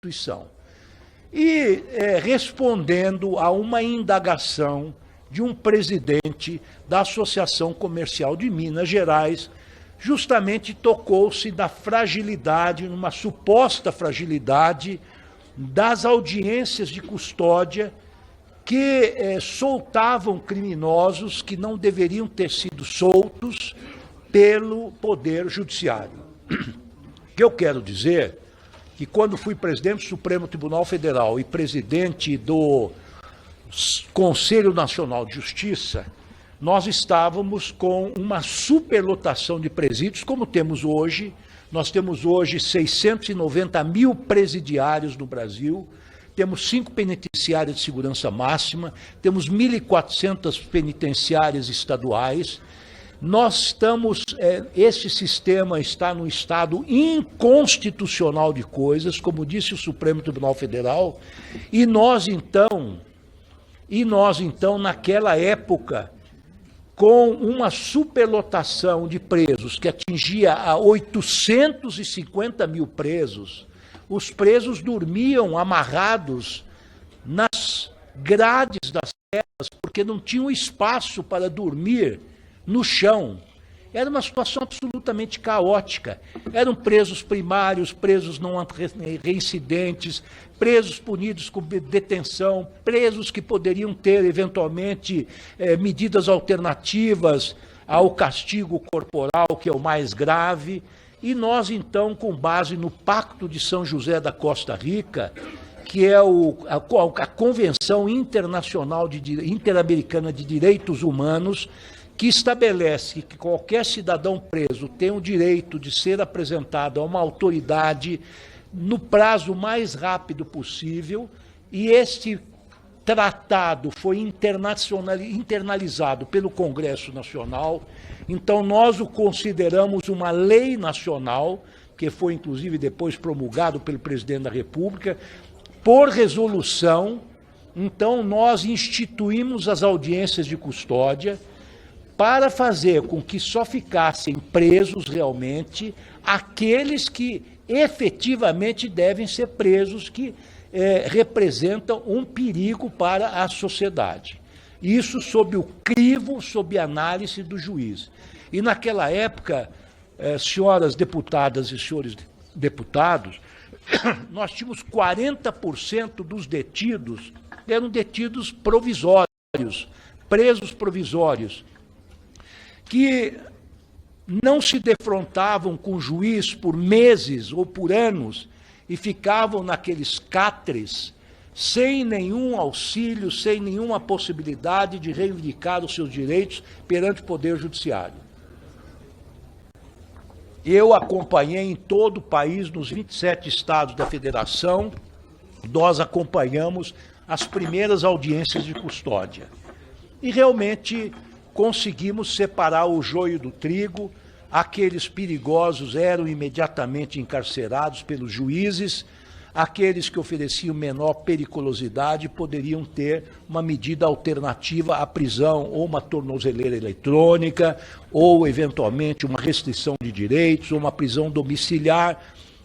Constituição. E respondendo a uma indagação de um presidente da Associação Comercial de Minas Gerais, justamente tocou-se da fragilidade, numa suposta fragilidade das audiências de custódia que soltavam criminosos que não deveriam ter sido soltos pelo Poder Judiciário. O que eu quero dizer que quando fui presidente do Supremo Tribunal Federal e presidente do Conselho Nacional de Justiça, nós estávamos com uma superlotação de presídios, como temos hoje. Nós temos hoje 690 mil presidiários no Brasil, temos 5 penitenciárias de segurança máxima, temos 1.400 penitenciárias estaduais. Nós estamos, esse sistema está num estado inconstitucional de coisas, como disse o Supremo Tribunal Federal, e nós então, naquela época, com uma superlotação de presos que atingia a 850 mil presos, os presos dormiam amarrados nas grades das celas, porque não tinham espaço para dormir no chão. Era uma situação absolutamente caótica. Eram presos primários, presos não reincidentes, presos punidos com detenção, presos que poderiam ter, eventualmente, medidas alternativas ao castigo corporal, que é o mais grave. E nós, então, com base no Pacto de São José da Costa Rica, que é a Convenção Internacional Interamericana de Direitos Humanos, que estabelece que qualquer cidadão preso tem o direito de ser apresentado a uma autoridade no prazo mais rápido possível, e este tratado foi internalizado pelo Congresso Nacional. Então, nós o consideramos uma lei nacional, que foi, inclusive, depois promulgado pelo presidente da República, por resolução. Então, nós instituímos as audiências de custódia para fazer com que só ficassem presos realmente aqueles que efetivamente devem ser presos, que representam um perigo para a sociedade. Isso sob o crivo, sob a análise do juiz. E naquela época, senhoras deputadas e senhores deputados, nós tínhamos 40% dos detidos, eram detidos provisórios, presos provisórios, que não se defrontavam com o juiz por meses ou por anos e ficavam naqueles cátres sem nenhum auxílio, sem nenhuma possibilidade de reivindicar os seus direitos perante o Poder Judiciário. Eu acompanhei em todo o país, nos 27 estados da federação, nós acompanhamos as primeiras audiências de custódia. E realmente conseguimos separar o joio do trigo. Aqueles perigosos eram imediatamente encarcerados pelos juízes, aqueles que ofereciam menor periculosidade poderiam ter uma medida alternativa à prisão, ou uma tornozeleira eletrônica, ou, eventualmente, uma restrição de direitos, ou uma prisão domiciliar,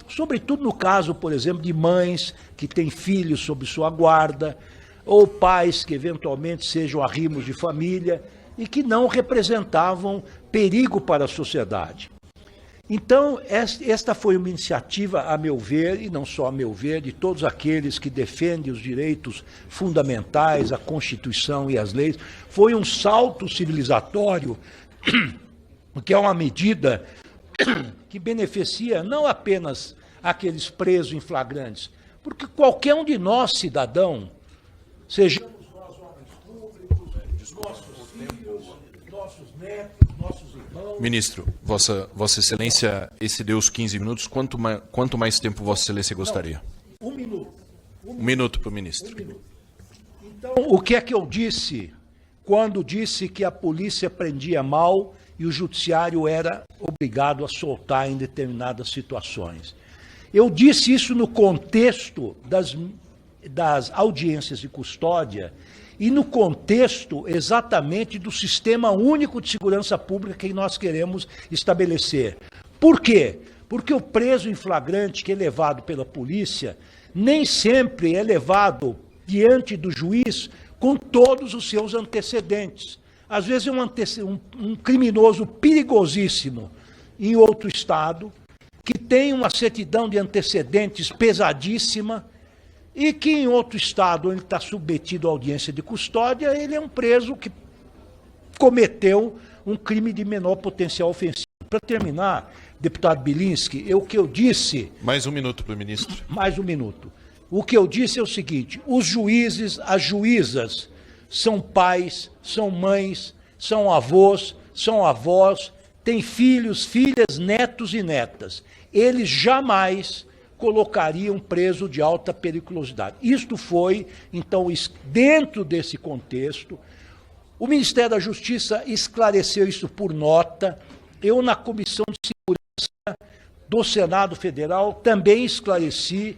sobretudo no caso, por exemplo, de mães que têm filhos sob sua guarda, ou pais que, eventualmente, sejam arrimos de família e que não representavam perigo para a sociedade. Então, esta foi uma iniciativa, a meu ver, e não só a meu ver, de todos aqueles que defendem os direitos fundamentais, a Constituição e as leis. Foi um salto civilizatório, que é uma medida que beneficia não apenas aqueles presos em flagrantes, porque qualquer um de nós, cidadão, sejamos nós homens públicos, nossos filhos, nossos netos, nossos irmãos... Ministro, Vossa Excelência excedeu os 15 minutos. Quanto mais tempo Vossa Excelência gostaria? Não, um minuto. Um minuto para o ministro. Então, o que é que eu disse quando disse que a polícia prendia mal e o judiciário era obrigado a soltar em determinadas situações? Eu disse isso no contexto das audiências de custódia e no contexto exatamente do Sistema Único de Segurança Pública que nós queremos estabelecer. Por quê? Porque o preso em flagrante que é levado pela polícia nem sempre é levado diante do juiz com todos os seus antecedentes. Às vezes é um criminoso perigosíssimo em outro estado, que tem uma certidão de antecedentes pesadíssima, e que em outro estado ele está submetido à audiência de custódia, ele é um preso que cometeu um crime de menor potencial ofensivo. Para terminar, deputado Bilinski, o que eu disse... Mais um minuto para o ministro. Mais um minuto. O que eu disse é o seguinte: os juízes, as juízas, são pais, são mães, são avós, têm filhos, filhas, netos e netas. Eles jamais colocariam preso de alta periculosidade. Isto foi, então, dentro desse contexto, o Ministério da Justiça esclareceu isso por nota. Eu, na Comissão de Segurança do Senado Federal, também esclareci